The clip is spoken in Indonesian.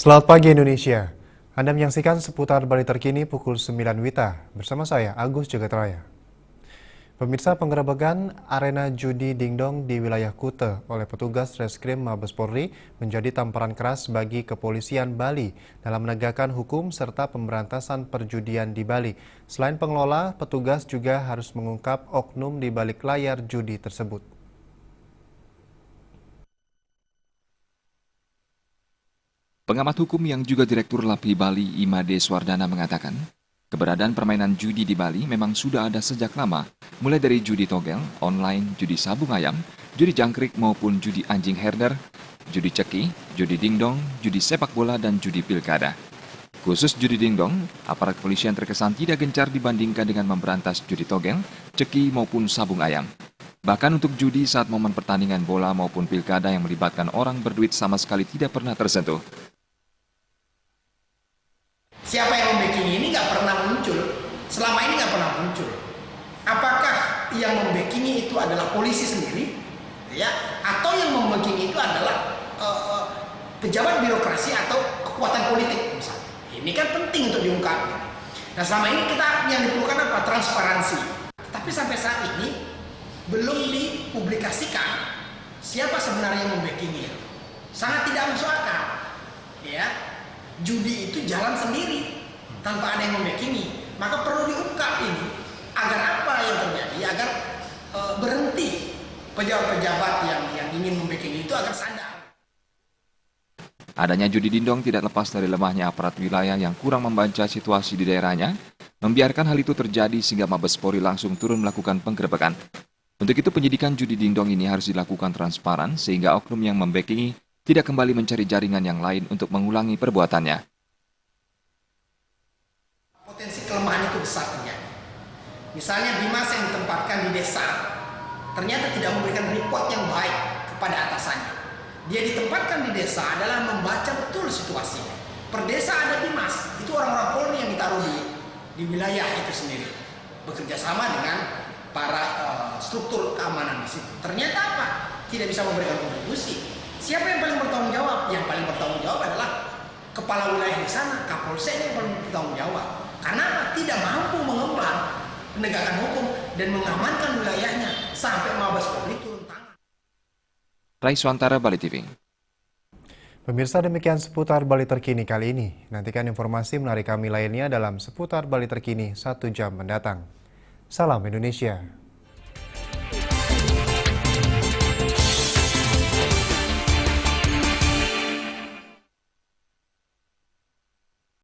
Selamat pagi Indonesia. Anda menyaksikan seputar Bali terkini pukul 9 WITA bersama saya Agus Jagatraya. Pemirsa, penggerebekan arena judi dingdong di wilayah Kuta oleh petugas Reskrim Mabes Polri menjadi tamparan keras bagi kepolisian Bali dalam menegakkan hukum serta pemberantasan perjudian di Bali. Selain pengelola, petugas juga harus mengungkap oknum di balik layar judi tersebut. Pengamat hukum yang juga Direktur LAPI Bali, Imade Swardana mengatakan, keberadaan permainan judi di Bali memang sudah ada sejak lama, mulai dari judi togel, online, judi sabung ayam, judi jangkrik maupun judi anjing herder, judi ceki, judi dingdong, judi sepak bola, dan judi pilkada. Khusus judi dingdong, aparat kepolisian terkesan tidak gencar dibandingkan dengan memberantas judi togel, ceki maupun sabung ayam. Bahkan untuk judi saat momen pertandingan bola maupun pilkada yang melibatkan orang berduit sama sekali tidak pernah tersentuh. Siapa yang membacking ini nggak pernah muncul, selama ini nggak pernah muncul. Apakah yang membacking itu adalah polisi sendiri, ya, atau yang membacking itu adalah pejabat birokrasi atau kekuatan politik misalnya? Ini kan penting untuk diungkap. Nah, selama ini kita yang diperlukan apa? Transparansi. Tapi sampai saat ini belum dipublikasikan siapa sebenarnya yang membacking-nya. Sangat tidak masuk akal, ya. Judi itu jalan sendiri tanpa ada yang membackingi, maka perlu diungkap ini agar apa yang terjadi, agar berhenti pejabat-pejabat yang ingin membackingi itu agar sadar. Adanya judi dingdong tidak lepas dari lemahnya aparat wilayah yang kurang membaca situasi di daerahnya, membiarkan hal itu terjadi sehingga Mabes Polri langsung turun melakukan penggerebekan. Untuk itu penyidikan judi dingdong ini harus dilakukan transparan sehingga oknum yang membackingi tidak kembali mencari jaringan yang lain untuk mengulangi perbuatannya. Potensi kelemahan itu besar terjadi. Misalnya Bimas yang ditempatkan di desa, ternyata tidak memberikan report yang baik kepada atasannya. Dia ditempatkan di desa adalah membaca betul situasinya. Per desa ada Bimas, itu orang-orang Polri yang ditaruh di wilayah itu sendiri. Bekerja sama dengan para struktur keamanan di situ. Ternyata apa? Tidak bisa memberikan kontribusi. Siapa yang paling bertanggung jawab? Yang paling bertanggung jawab adalah kepala wilayah di sana, Kapolsek yang paling bertanggung jawab. Karena apa? Tidak mampu mengemban penegakan hukum dan mengamankan wilayahnya sampai Mabes Polri turun tangan. Rai Swantara, Bali TV. Pemirsa, demikian seputar Bali terkini kali ini. Nantikan informasi menarik kami lainnya dalam seputar Bali terkini 1 jam mendatang. Salam Indonesia.